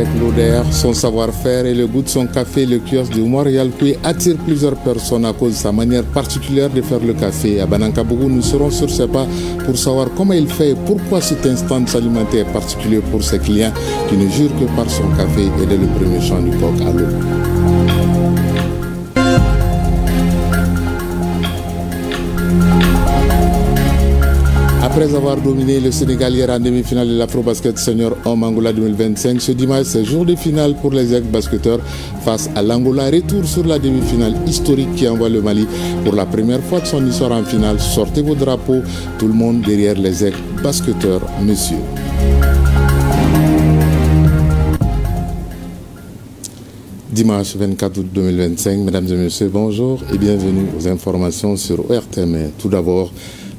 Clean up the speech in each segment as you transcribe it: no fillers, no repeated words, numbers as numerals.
avec l'odeur, son savoir-faire et le goût de son café, le kiosque du Oumar Yalkoui attire plusieurs personnes à cause de sa manière particulière de faire le café. À Banankabougou, nous serons sur ses pas pour savoir comment il fait et pourquoi cet instant de s'alimenter est particulier pour ses clients qui ne jurent que par son café et dès le premier chant du coq à l'eau. Après avoir dominé le Sénégal hier en demi-finale de l'Afro-Basket Senior Homme Angola 2025, ce dimanche, c'est jour de finale pour les ex-basketteurs face à l'Angola. Retour sur la demi-finale historique qui envoie le Mali pour la première fois de son histoire en finale. Sortez vos drapeaux, tout le monde derrière les ex-basketteurs, messieurs. Dimanche 24 août 2025, mesdames et messieurs, bonjour et bienvenue aux informations sur ORTM. Tout d'abord,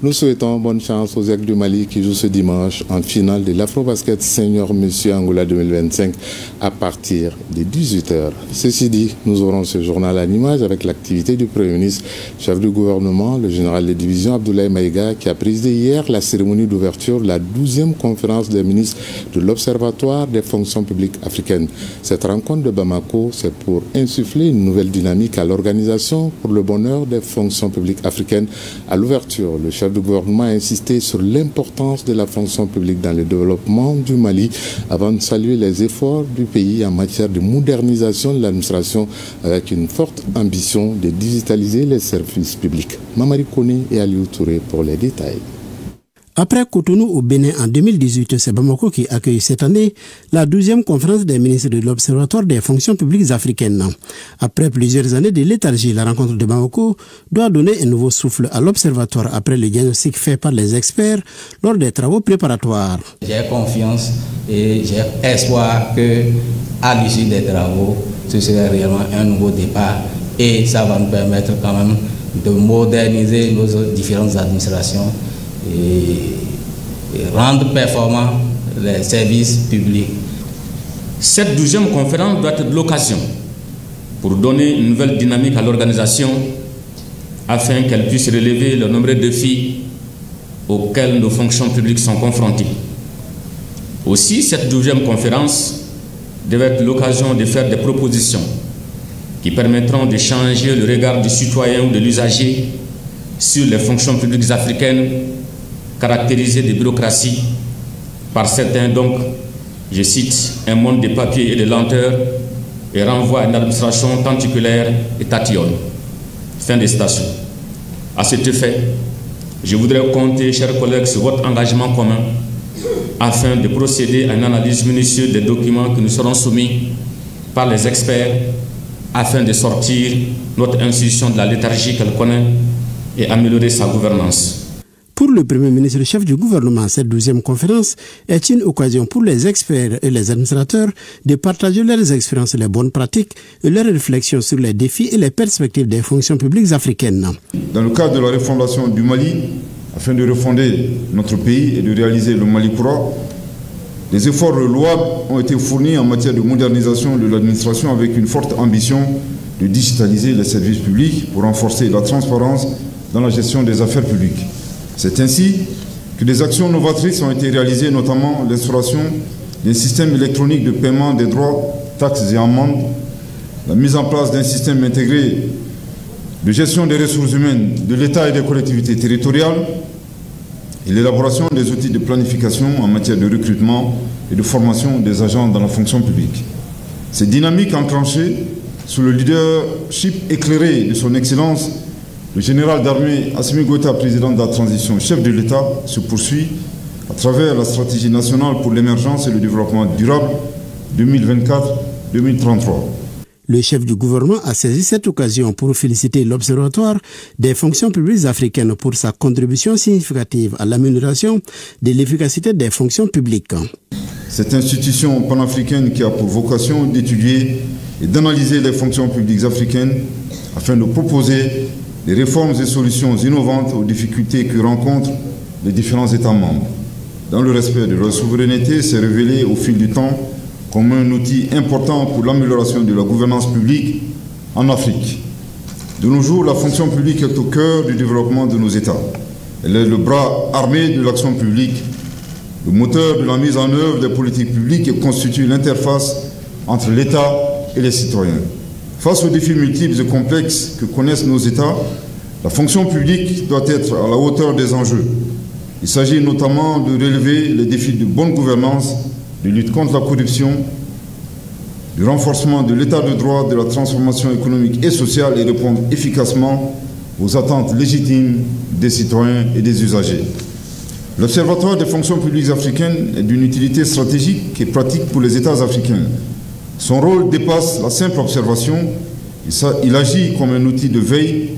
nous souhaitons bonne chance aux Aigles du Mali qui jouent ce dimanche en finale de l'Afro-Basket Senior Monsieur Angola 2025 à partir de 18h. Ceci dit, nous aurons ce journal à l'image avec l'activité du Premier ministre, chef du gouvernement, le général de division Abdoulaye Maïga, qui a présidé hier la cérémonie d'ouverture de la 12e conférence des ministres de l'Observatoire des fonctions publiques africaines. Cette rencontre de Bamako, c'est pour insuffler une nouvelle dynamique à l'organisation pour le bonheur des fonctions publiques africaines. À l'ouverture, le chef du gouvernement a insisté sur l'importance de la fonction publique dans le développement du Mali avant de saluer les efforts du pays en matière de modernisation de l'administration avec une forte ambition de digitaliser les services publics. Mamari Kone et Aliou Touré pour les détails. Après Cotonou au Bénin en 2018, c'est Bamako qui accueille cette année la 12e conférence des ministres de l'Observatoire des fonctions publiques africaines. Après plusieurs années de léthargie, la rencontre de Bamako doit donner un nouveau souffle à l'Observatoire après le diagnostic fait par les experts lors des travaux préparatoires. J'ai confiance et j'ai espoir que à l'issue des travaux, ce sera réellement un nouveau départ et ça va nous permettre quand même de moderniser nos différentes administrations et rendre performants les services publics. Cette 12e conférence doit être l'occasion pour donner une nouvelle dynamique à l'organisation afin qu'elle puisse relever le nombreux défis auxquels nos fonctions publiques sont confrontées. Aussi, cette 12e conférence devait être l'occasion de faire des propositions qui permettront de changer le regard du citoyen ou de l'usager sur les fonctions publiques africaines caractérisées de bureaucratie par certains, donc, je cite, un monde de papier et de lenteur et renvoie à une administration tentaculaire et tatillonne. Fin de citation. À cet effet, je voudrais compter, chers collègues, sur votre engagement commun afin de procéder à une analyse minutieuse des documents qui nous seront soumis par les experts afin de sortir notre institution de la léthargie qu'elle connaît et améliorer sa gouvernance. Pour le Premier ministre et le chef du gouvernement, cette 12e conférence est une occasion pour les experts et les administrateurs de partager leurs expériences, les bonnes pratiques et leurs réflexions sur les défis et les perspectives des fonctions publiques africaines. Dans le cadre de la refondation du Mali, afin de refonder notre pays et de réaliser le Mali pro, des efforts louables ont été fournis en matière de modernisation de l'administration avec une forte ambition de digitaliser les services publics pour renforcer la transparence dans la gestion des affaires publiques. C'est ainsi que des actions novatrices ont été réalisées, notamment l'instauration d'un système électronique de paiement des droits, taxes et amendes, la mise en place d'un système intégré de gestion des ressources humaines de l'État et des collectivités territoriales et l'élaboration des outils de planification en matière de recrutement et de formation des agents dans la fonction publique. Cette dynamique enclenchée sous le leadership éclairé de son Excellence le général d'armée Assimi Goïta, président de la transition, chef de l'État, se poursuit à travers la stratégie nationale pour l'émergence et le développement durable 2024-2033. Le chef du gouvernement a saisi cette occasion pour féliciter l'Observatoire des fonctions publiques africaines pour sa contribution significative à l'amélioration de l'efficacité des fonctions publiques. Cette institution panafricaine qui a pour vocation d'étudier et d'analyser les fonctions publiques africaines afin de proposer des réformes et solutions innovantes aux difficultés que rencontrent les différents États membres. Dans le respect de leur souveraineté, s'est révélé au fil du temps comme un outil important pour l'amélioration de la gouvernance publique en Afrique. De nos jours, la fonction publique est au cœur du développement de nos États. Elle est le bras armé de l'action publique, le moteur de la mise en œuvre des politiques publiques et constitue l'interface entre l'État et les citoyens. Face aux défis multiples et complexes que connaissent nos États, la fonction publique doit être à la hauteur des enjeux. Il s'agit notamment de relever les défis de bonne gouvernance, de lutte contre la corruption, du renforcement de l'état de droit, de la transformation économique et sociale et répondre efficacement aux attentes légitimes des citoyens et des usagers. L'Observatoire des fonctions publiques africaines est d'une utilité stratégique et pratique pour les États africains. Son rôle dépasse la simple observation. Il agit comme un outil de veille,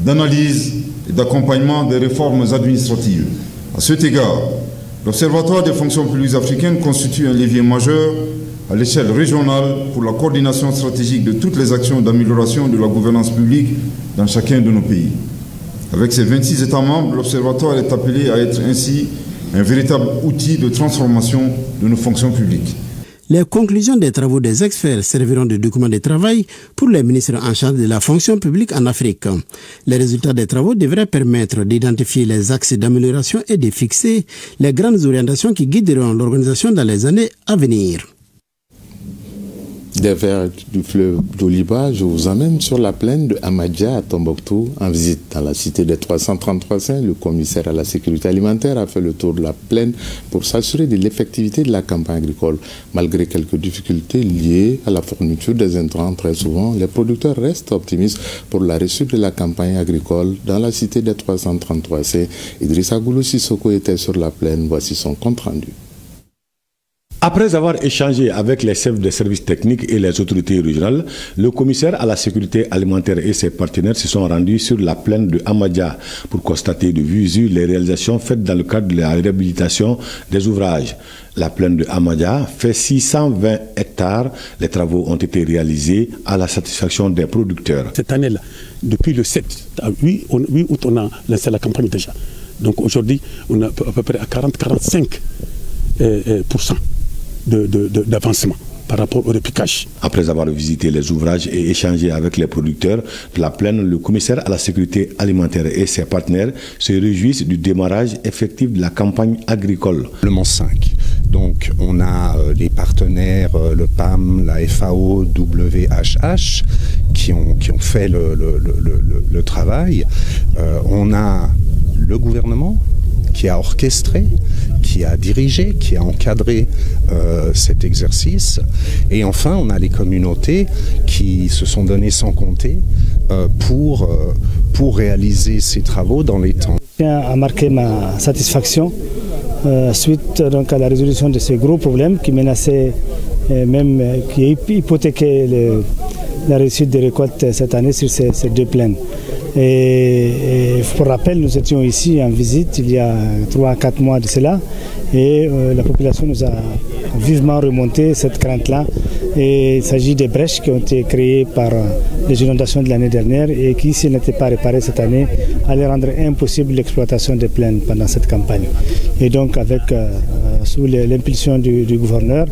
d'analyse et d'accompagnement des réformes administratives. À cet égard, l'Observatoire des fonctions publiques africaines constitue un levier majeur à l'échelle régionale pour la coordination stratégique de toutes les actions d'amélioration de la gouvernance publique dans chacun de nos pays. Avec ses 26 États membres, l'Observatoire est appelé à être ainsi un véritable outil de transformation de nos fonctions publiques. Les conclusions des travaux des experts serviront de document de travail pour les ministres en charge de la fonction publique en Afrique. Les résultats des travaux devraient permettre d'identifier les axes d'amélioration et de fixer les grandes orientations qui guideront l'organisation dans les années à venir. Des vers du fleuve d'Oliba, je vous emmène sur la plaine de Amadja à Tombouctou en visite dans la cité des 333 Saints. Le commissaire à la sécurité alimentaire a fait le tour de la plaine pour s'assurer de l'effectivité de la campagne agricole. Malgré quelques difficultés liées à la fourniture des intrants, très souvent, les producteurs restent optimistes pour la réussite de la campagne agricole dans la cité des 333 Saints. Idrissa Goulou Sissoko était sur la plaine. Voici son compte rendu. Après avoir échangé avec les chefs des services techniques et les autorités régionales, le commissaire à la sécurité alimentaire et ses partenaires se sont rendus sur la plaine de Amadja pour constater de visu les réalisations faites dans le cadre de la réhabilitation des ouvrages. La plaine de Amadja fait 620 hectares. Les travaux ont été réalisés à la satisfaction des producteurs. Cette année-là, depuis le 7 à 8 août, on a lancé la campagne déjà. Donc aujourd'hui, on est à peu près à 40-45% d'avancement par rapport au repiquage. Après avoir visité les ouvrages et échangé avec les producteurs de la plaine, le commissaire à la sécurité alimentaire et ses partenaires se réjouissent du démarrage effectif de la campagne agricole. Le Mans 5. Donc on a les partenaires, le PAM, la FAO, WHH, qui ont fait le travail. On a le gouvernement qui a orchestré, qui a dirigé, qui a encadré cet exercice. Et enfin, on a les communautés qui se sont données sans compter pour réaliser ces travaux dans les temps. Je tiens à marquer ma satisfaction suite donc à la résolution de ces gros problèmes qui menaçaient, qui hypothéquaient la réussite des récoltes cette année sur ces deux plaines. Et pour rappel, nous étions ici en visite il y a 3 à 4 mois de cela et la population nous a vivement remonté cette crainte-là. Et il s'agit des brèches qui ont été créées par les inondations de l'année dernière et qui, s'ils n'étaient pas réparées cette année, allaient rendre impossible l'exploitation des plaines pendant cette campagne. Et donc, sous l'impulsion du gouverneur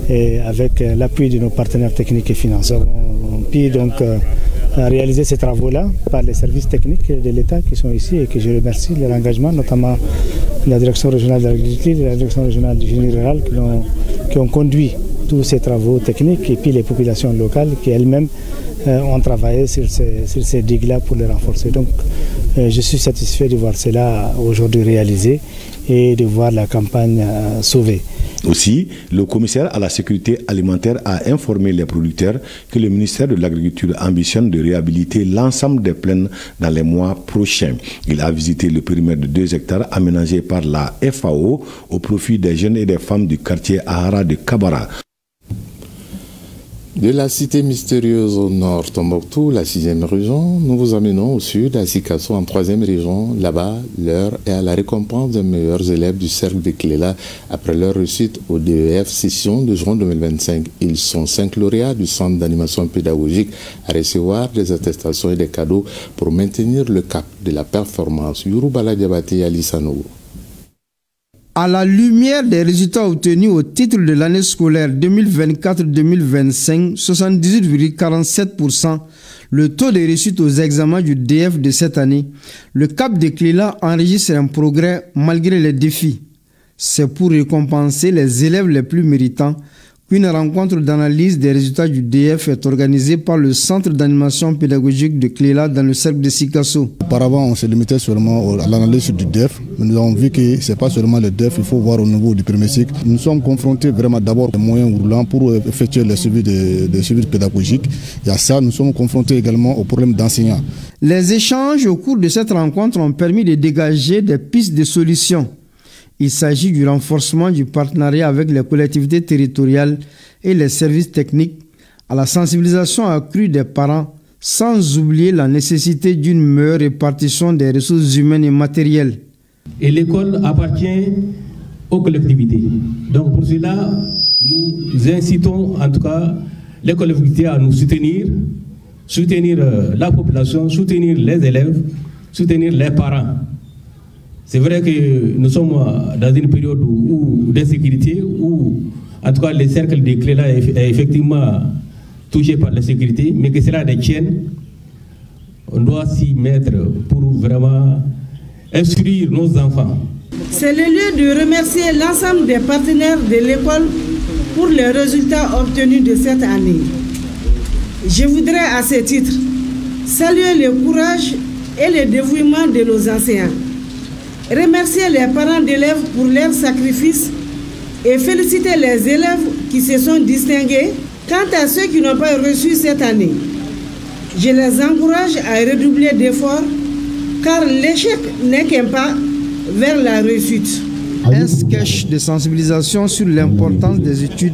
et avec l'appui de nos partenaires techniques et financiers, on peut donc réaliser ces travaux-là par les services techniques de l'État qui sont ici et que je remercie de leur engagement, notamment la direction régionale de l'agriculture et la direction régionale du génie rural qui ont conduit tous ces travaux techniques et puis les populations locales qui elles-mêmes ont travaillé sur ces digues-là pour les renforcer. Donc je suis satisfait de voir cela aujourd'hui réalisé et de voir la campagne sauvée. Aussi, le commissaire à la sécurité alimentaire a informé les producteurs que le ministère de l'Agriculture ambitionne de réhabiliter l'ensemble des plaines dans les mois prochains. Il a visité le périmètre de 2 hectares aménagé par la FAO au profit des jeunes et des femmes du quartier Ahara de Kabara. De la cité mystérieuse au nord, Tombouctou, la 6e région, nous vous amenons au sud, à Sikasso, en 3e région. Là-bas, l'heure est à la récompense des meilleurs élèves du cercle de Kéléla après leur réussite au DEF session de juin 2025. Ils sont 5 lauréats du centre d'animation pédagogique à recevoir des attestations et des cadeaux pour maintenir le cap de la performance. Yourubala Diabaté et Alissano. À la lumière des résultats obtenus au titre de l'année scolaire 2024-2025, 78,47%, le taux de réussite aux examens du DF de cette année, le Cap de Kéléla enregistre un progrès malgré les défis. C'est pour récompenser les élèves les plus méritants Une rencontre d'analyse des résultats du DF est organisée par le Centre d'animation pédagogique de Cléla dans le cercle de Sikasso. Auparavant, on se limitait seulement à l'analyse du DF. Nous avons vu que ce n'est pas seulement le DF, il faut voir au niveau du premier cycle. Nous sommes confrontés vraiment d'abord aux moyens roulants pour effectuer le suivi pédagogiques. Et à ça, nous sommes confrontés également aux problèmes d'enseignants. Les échanges au cours de cette rencontre ont permis de dégager des pistes de solutions. Il s'agit du renforcement du partenariat avec les collectivités territoriales et les services techniques, à la sensibilisation accrue des parents, sans oublier la nécessité d'une meilleure répartition des ressources humaines et matérielles. Et l'école appartient aux collectivités. Donc pour cela, nous incitons en tout cas les collectivités à nous soutenir la population, soutenir les élèves, soutenir les parents. C'est vrai que nous sommes dans une période d'insécurité où, en tout cas, le cercle de Cléla est effectivement touché par la sécurité, mais que cela détienne, on doit s'y mettre pour vraiment instruire nos enfants. C'est le lieu de remercier l'ensemble des partenaires de l'école pour les résultats obtenus de cette année. Je voudrais à ce titre saluer le courage et le dévouement de nos enseignants, remercier les parents d'élèves pour leur sacrifice et féliciter les élèves qui se sont distingués. Quant à ceux qui n'ont pas reçu cette année, je les encourage à redoubler d'efforts car l'échec n'est qu'un pas vers la réussite. Un sketch de sensibilisation sur l'importance des études,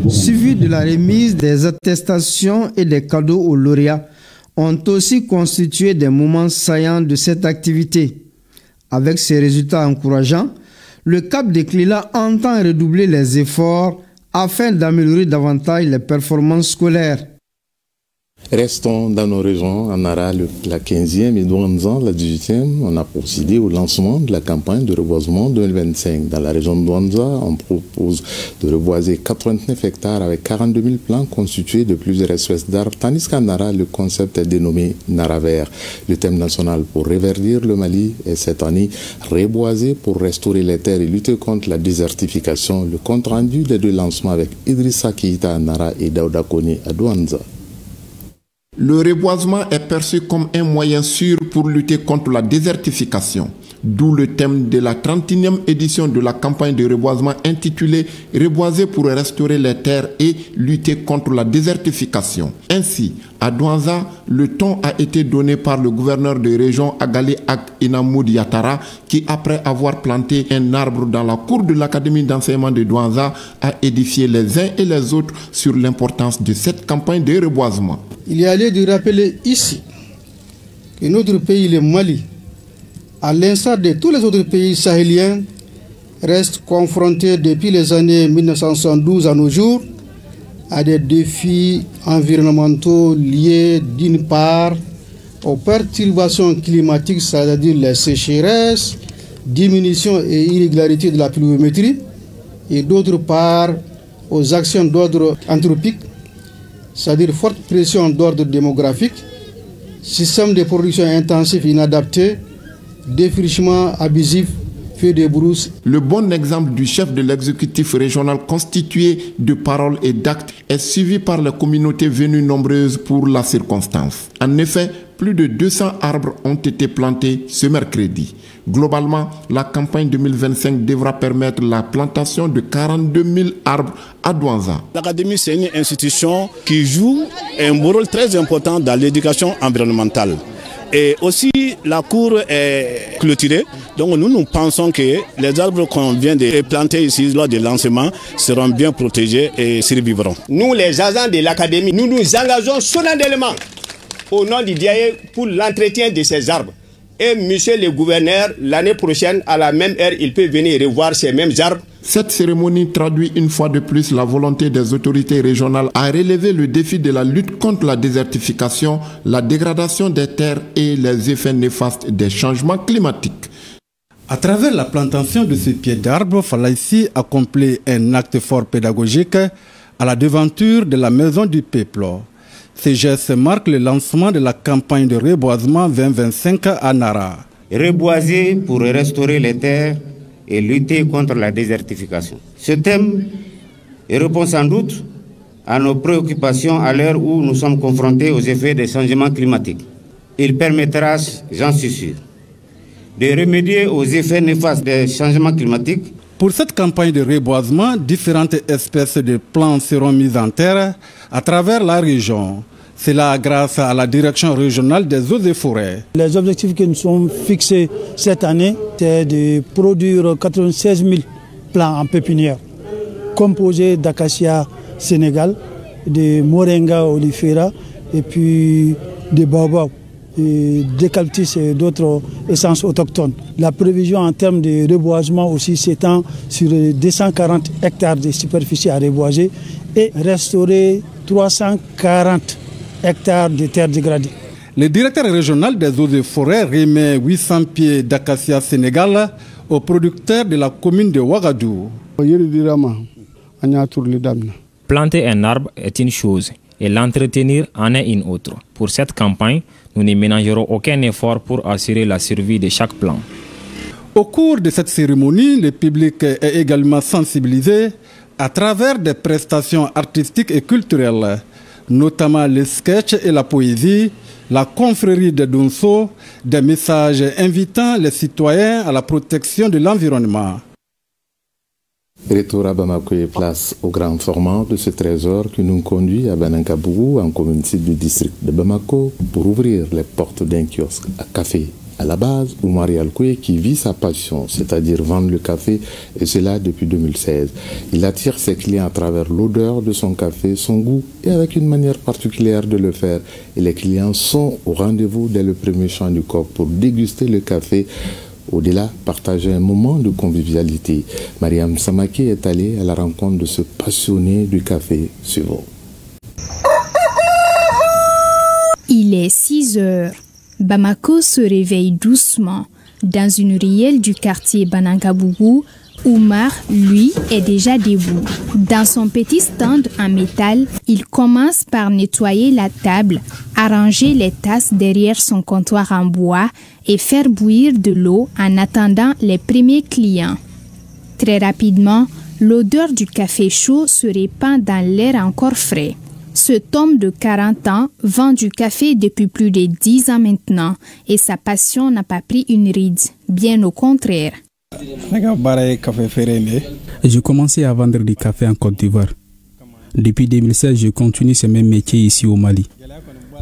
suivi de la remise des attestations et des cadeaux aux lauréats, ont aussi constitué des moments saillants de cette activité. Avec ces résultats encourageants, le CAP de Cléla entend redoubler les efforts afin d'améliorer davantage les performances scolaires. Restons dans nos régions. En Nara, la 15e et Douanza, la 18e, on a procédé au lancement de la campagne de reboisement 2025. Dans la région de Douanza, on propose de reboiser 89 hectares avec 42 000 plants constitués de plusieurs espèces d'arbres, tandis qu'en Nara, le concept est dénommé Nara Vert. Le thème national pour reverdir le Mali est cette année reboiser pour restaurer les terres et lutter contre la désertification. Le compte rendu des deux lancements avec Idrissa Keïta à Nara et Daouda Kone à Douanza. Le reboisement est perçu comme un moyen sûr pour lutter contre la désertification, d'où le thème de la 31e édition de la campagne de reboisement intitulée « Reboiser pour restaurer les terres et lutter contre la désertification ». Ainsi, à Douanza, le ton a été donné par le gouverneur de région Agali Ak Inamoud Yatara qui, après avoir planté un arbre dans la cour de l'académie d'enseignement de Douanza, a édifié les uns et les autres sur l'importance de cette campagne de reboisement. Il y a lieu de rappeler ici que notre pays, le Mali, à l'instar de tous les autres pays sahéliens, reste confronté depuis les années 1972 à nos jours à des défis environnementaux liés d'une part aux perturbations climatiques, c'est-à-dire les sécheresses, diminution et irrégularité de la pluviométrie, et d'autre part aux actions d'ordre anthropique, c'est-à-dire forte pression d'ordre démographique, système de production intensif inadapté, défrichement abusif, feu de brousse. Le bon exemple du chef de l'exécutif régional constitué de paroles et d'actes est suivi par les communautés venues nombreuses pour la circonstance. En effet, plus de 200 arbres ont été plantés ce mercredi. Globalement, la campagne 2025 devra permettre la plantation de 42 000 arbres à Douanza. L'Académie, c'est une institution qui joue un rôle très important dans l'éducation environnementale. Et aussi, la cour est clôturée. Donc nous pensons que les arbres qu'on vient de planter ici lors du lancement seront bien protégés et survivront. Nous, les agents de l'Académie, nous nous engageons solennellement au nom du DIAE pour l'entretien de ces arbres. Et monsieur le gouverneur, l'année prochaine, à la même heure, il peut venir revoir ces mêmes arbres. Cette cérémonie traduit une fois de plus la volonté des autorités régionales à relever le défi de la lutte contre la désertification, la dégradation des terres et les effets néfastes des changements climatiques. À travers la plantation de ces pieds d'arbres, Falaïsi accomplit un acte fort pédagogique à la devanture de la maison du peuple. Ces gestes marquent le lancement de la campagne de reboisement 2025 à Nara. Reboiser pour restaurer les terres et lutter contre la désertification. Ce thème et répond sans doute à nos préoccupations à l'heure où nous sommes confrontés aux effets des changements climatiques. Il permettra, j'en suis sûr, de remédier aux effets néfastes des changements climatiques. Pour cette campagne de reboisement, différentes espèces de plantes seront mises en terre à travers la région. C'est là grâce à la direction régionale des eaux et forêts. Les objectifs que nous sommes fixés cette année, c'est de produire 96 000 plants en pépinière, composés d'acacia Sénégal, de moringa olifera et puis de baobab, d'eucalyptus et d'autres essences autochtones. La prévision en termes de reboisement aussi s'étend sur 240 hectares de superficie à reboiser et restaurer 340 hectares de terres dégradées. Le directeur régional des eaux et forêts remet 800 pieds d'acacia Sénégal aux producteurs de la commune de Ouagadougou. Planter un arbre est une chose et l'entretenir en est une autre. Pour cette campagne, nous ne ménagerons aucun effort pour assurer la survie de chaque plant. Au cours de cette cérémonie, le public est également sensibilisé à travers des prestations artistiques et culturelles, notamment les sketchs et la poésie, la confrérie de Donso, des messages invitant les citoyens à la protection de l'environnement. Retour à Bamako et place au grand format de ce trésor qui nous conduit à Banankabougou, en commune sud du district de Bamako, pour ouvrir les portes d'un kiosque à café. À la base, Oumar Yalkoué qui vit sa passion, c'est-à-dire vendre le café, et cela depuis 2016. Il attire ses clients à travers l'odeur de son café, son goût et avec une manière particulière de le faire. Et les clients sont au rendez-vous dès le premier chant du coq pour déguster le café. Au-delà, partager un moment de convivialité. Mariam Samaki est allée à la rencontre de ce passionné du café. Suivant. Il est 6 heures. Bamako se réveille doucement. Dans une ruelle du quartier Banankabougou, Oumar, lui, est déjà debout. Dans son petit stand en métal, il commence par nettoyer la table, arranger les tasses derrière son comptoir en bois et faire bouillir de l'eau en attendant les premiers clients. Très rapidement, l'odeur du café chaud se répand dans l'air encore frais. Cet homme de 40 ans vend du café depuis plus de 10 ans maintenant et sa passion n'a pas pris une ride, bien au contraire. J'ai commencé à vendre du café en Côte d'Ivoire. Depuis 2016, je continue ce même métier ici au Mali.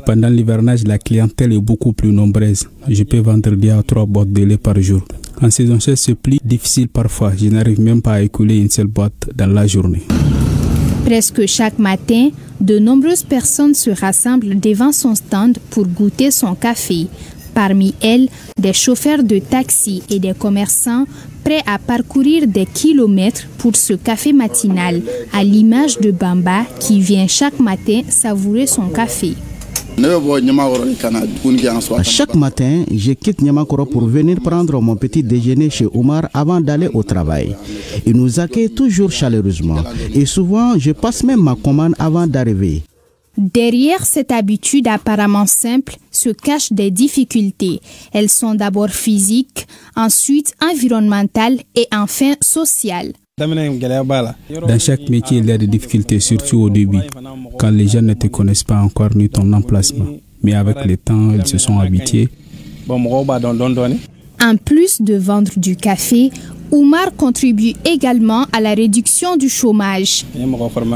Pendant l'hivernage, la clientèle est beaucoup plus nombreuse. Je peux vendre 2 à 3 boîtes de lait par jour. En saison sèche, c'est plus difficile parfois. Je n'arrive même pas à écouler une seule boîte dans la journée. Presque chaque matin, de nombreuses personnes se rassemblent devant son stand pour goûter son café. Parmi elles, des chauffeurs de taxi et des commerçants prêts à parcourir des kilomètres pour ce café matinal, à l'image de Bamba qui vient chaque matin savourer son café. Chaque matin, je quitte Niamakoro pour venir prendre mon petit déjeuner chez Omar avant d'aller au travail. Il nous accueille toujours chaleureusement et souvent je passe même ma commande avant d'arriver. Derrière cette habitude apparemment simple se cachent des difficultés. Elles sont d'abord physiques, ensuite environnementales et enfin sociales. Dans chaque métier, il y a des difficultés, surtout au début, quand les gens ne te connaissent pas encore ni ton emplacement. Mais avec le temps, ils se sont habitués. En plus de vendre du café, Oumar contribue également à la réduction du chômage.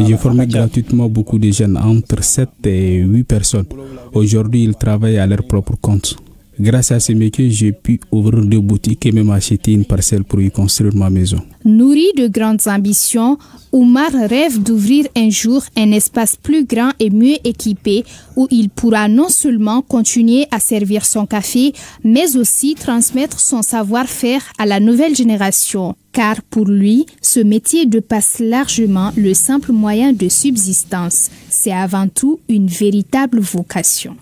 J'ai formé gratuitement beaucoup de jeunes, entre 7 et 8 personnes. Aujourd'hui, ils travaillent à leur propre compte. Grâce à ce métier, j'ai pu ouvrir 2 boutiques et même acheter une parcelle pour y construire ma maison. Nourri de grandes ambitions, Oumar rêve d'ouvrir un jour un espace plus grand et mieux équipé où il pourra non seulement continuer à servir son café, mais aussi transmettre son savoir-faire à la nouvelle génération. Car pour lui, ce métier dépasse largement le simple moyen de subsistance. C'est avant tout une véritable vocation.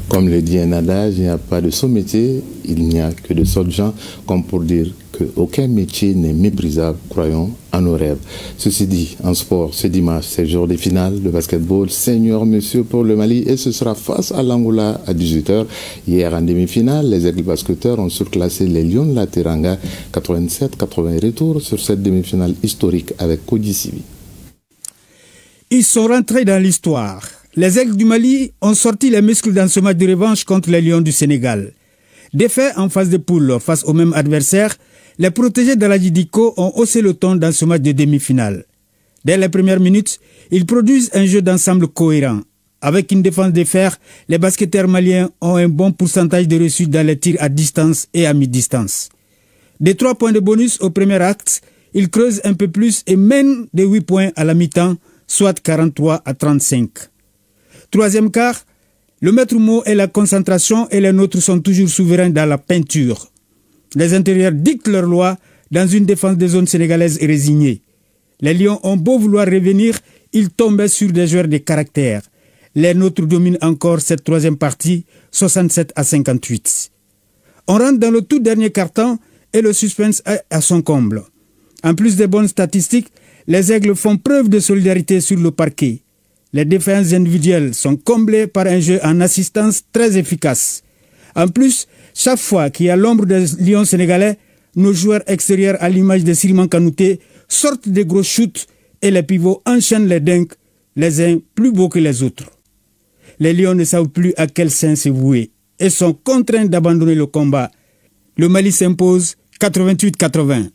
Comme le dit un adage, il n'y a pas de sot métier, il n'y a que de sots gens, comme pour dire qu'aucun métier n'est méprisable, croyons à nos rêves. Ceci dit, en sport, ce dimanche, c'est jour des finales de basketball senior monsieur pour le Mali et ce sera face à l'Angola à 18h. Hier en demi-finale, les Aigles basketteurs ont surclassé les Lions de la Teranga 87-80 retours sur cette demi-finale historique avec Kodi Sibi. Ils sont rentrés dans l'histoire. Les Aigles du Mali ont sorti les muscles dans ce match de revanche contre les Lions du Sénégal. Défaits en phase de poule face au même adversaire, les protégés de la Djidico ont haussé le ton dans ce match de demi-finale. Dès les premières minutes, ils produisent un jeu d'ensemble cohérent. Avec une défense de fer, les basketteurs maliens ont un bon pourcentage de réussite dans les tirs à distance et à mi-distance. Des 3 points de bonus au premier acte, ils creusent un peu plus et mènent de 8 points à la mi-temps, soit 43-35. Troisième quart, le maître mot est la concentration et les nôtres sont toujours souverains dans la peinture. Les intérieurs dictent leur loi dans une défense des zones sénégalaises résignée. Les Lions ont beau vouloir revenir, ils tombaient sur des joueurs de caractère. Les nôtres dominent encore cette troisième partie, 67-58. On rentre dans le tout dernier quart-temps et le suspense est à son comble. En plus des bonnes statistiques, les Aigles font preuve de solidarité sur le parquet. Les défenses individuelles sont comblées par un jeu en assistance très efficace. En plus, chaque fois qu'il y a l'ombre des Lions sénégalais, nos joueurs extérieurs à l'image de Siriman Kanouté sortent des gros shoots et les pivots enchaînent les dunks, les uns plus beaux que les autres. Les Lions ne savent plus à quel sein se vouer et sont contraints d'abandonner le combat. Le Mali s'impose 88-80.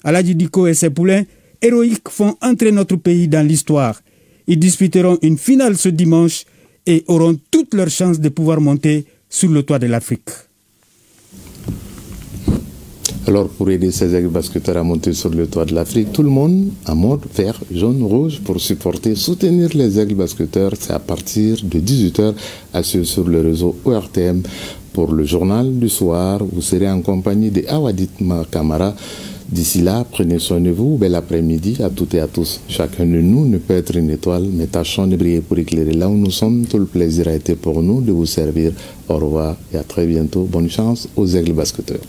Aladji Diko et ses poulains héroïques font entrer notre pays dans l'histoire. Ils disputeront une finale ce dimanche et auront toutes leurs chances de pouvoir monter sur le toit de l'Afrique. Alors pour aider ces Aigles basketteurs à monter sur le toit de l'Afrique, tout le monde en mode vert, jaune, rouge pour supporter, soutenir les Aigles basketteurs. C'est à partir de 18h à ceux sur le réseau ORTM. Pour le journal du soir, vous serez en compagnie de Awadit Kamara. D'ici là, prenez soin de vous. Bel après-midi à toutes et à tous. Chacun de nous ne peut être une étoile, mais tâchons de briller pour éclairer là où nous sommes. Tout le plaisir a été pour nous de vous servir. Au revoir et à très bientôt. Bonne chance aux Aigles basketteurs.